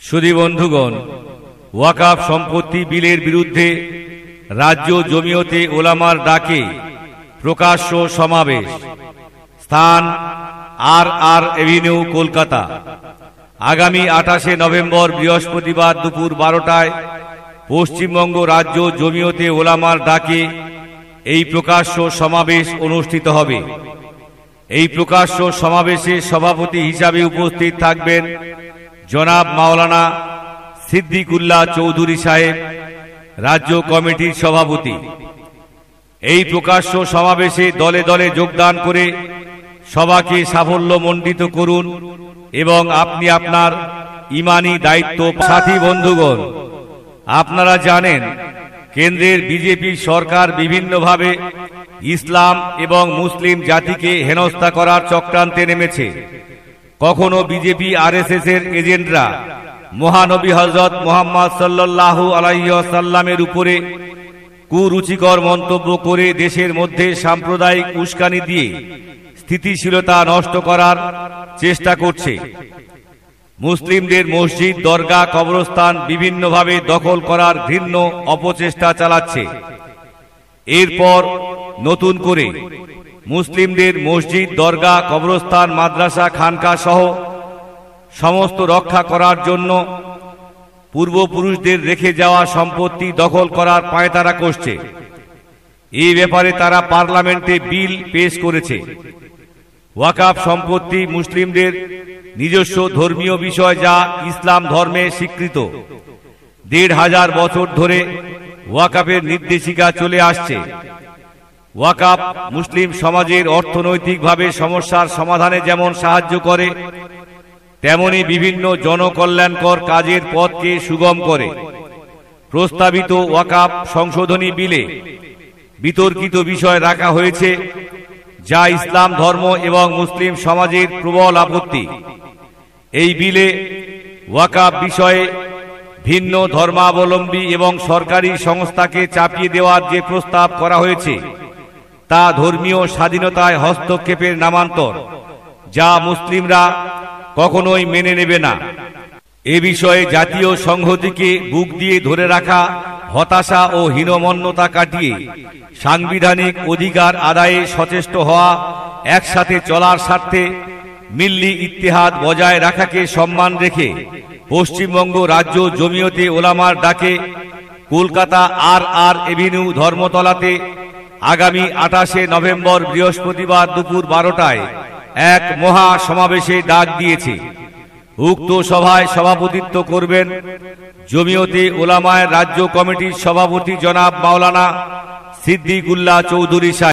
সুধী বন্ধুগণ, ওয়াকফ সম্পত্তি বিলের বিরুদ্ধে রাজ্য জমিয়তে ওলামার ডাকে প্রকাশ্য সমাবেশ। স্থান আর এভিনিউ, কলকাতা। আগামী 28শে নভেম্বর বৃহস্পতিবার দুপুর 12টায় পশ্চিমবঙ্গ রাজ্য জমিয়তে ওলামার ডাকে এই প্রকাশ্য সমাবেশ অনুষ্ঠিত হবে। এই প্রকাশ্য সমাবেশে সভাপতি হিসাবে উপস্থিত থাকবেন জনাব মাওলানা সিদ্দিকুল্লাহ চৌধুরী সাহেব, রাজ্য কমিটির সভাপতি। এই প্রকাশ্য সমাবেশে দলে দলে যোগদান করে সভাকে সাফল্যমণ্ডিত করুন এবং আপনি আপনার ইমানি দায়িত্ব। সাথী বন্ধুগণ, আপনারা জানেন কেন্দ্রের বিজেপি সরকার বিভিন্নভাবে ইসলাম এবং মুসলিম জাতিকে হেনস্থা করার চক্রান্তে নেমেছে। কখনো বিজেপি আরএসএস এর এজেন্টরা মহানবী হযরত মুহাম্মদ সাল্লাল্লাহু আলাইহি ওয়াসাল্লামের উপরে কুরুচিকর মন্তব্য করে দেশের মধ্যে সাম্প্রদায়িক উস্কানি দিয়ে স্থিতিশীলতা নষ্ট করার চেষ্টা করছে। মুসলিমদের মসজিদ, দরগা, কবরস্থান বিভিন্নভাবে দখল করার ঘৃণ্য অপচেষ্টা চালাচ্ছে। এরপর নতুন করে মুসলিমদের মসজিদ, দরগা, কবরস্থান, মাদ্রাসা, খানকা সহ সমস্ত রক্ষা করার জন্য পূর্বপুরুষদের রেখে যাওয়া সম্পত্তি দখল করার পায়তারা করছে। এই ব্যাপারে তারা পার্লামেন্টে বিল পেশ করেছে। ওয়াকফ সম্পত্তি মুসলিমদের নিজস্ব ধর্মীয় বিষয়, যা ইসলাম ধর্মে স্বীকৃত। 1500 বছর ধরে ওয়াকফের নির্দেশিকা চলে আসছে। ওয়াকফ মুসলিম সমাজের অর্থনৈতিকভাবে সমস্যার সমাধানে যেমন সাহায্য করে, তেমনি বিভিন্ন জনকল্যাণকর কাজের পথকে সুগম করে। প্রস্তাবিত ওয়াকফ সংশোধনী বিলে বিতর্কিত বিষয় রাখা হয়েছে, যা ইসলাম ধর্ম এবং মুসলিম সমাজের প্রবল আপত্তি। এই বিলে ওয়াকফ বিষয়ে ভিন্ন ধর্মাবলম্বী এবং সরকারি সংস্থাকে চাপিয়ে দেওয়ার যে প্রস্তাব করা হয়েছে, তা ধর্মীয় স্বাধীনতায় হস্তক্ষেপের নামান্তর, যা মুসলিমরা কখনোই মেনে নেবে না। এ বিষয়ে জাতীয় সংহতিকে বুক দিয়ে ধরে রাখা, হতাশা ও হীনমন্যতা কাটিয়ে সাংবিধানিক অধিকার আদায়ে সচেষ্ট হওয়া, একসাথে চলার স্বার্থে মিল্লি ইত্তেহাদ বজায় রাখাকে সম্মান রেখে পশ্চিমবঙ্গ রাজ্য জমিয়তে ওলামার ডাকে কলকাতা আর এভিনিউ, ধর্মতলাতে আগামী 28শে নভেম্বর বৃহস্পতিবার দুপুর 12টায় এক মহা সমাবেশে ডাক দিয়েছে। উক্ত সভায় সভাপতিত্ব করবেন জমিয়তে ওলামায়ের রাজ্য কমিটির সভাপতি জনাব মাওলানা সিদ্দিকুল্লাহ চৌধুরী সাহেব।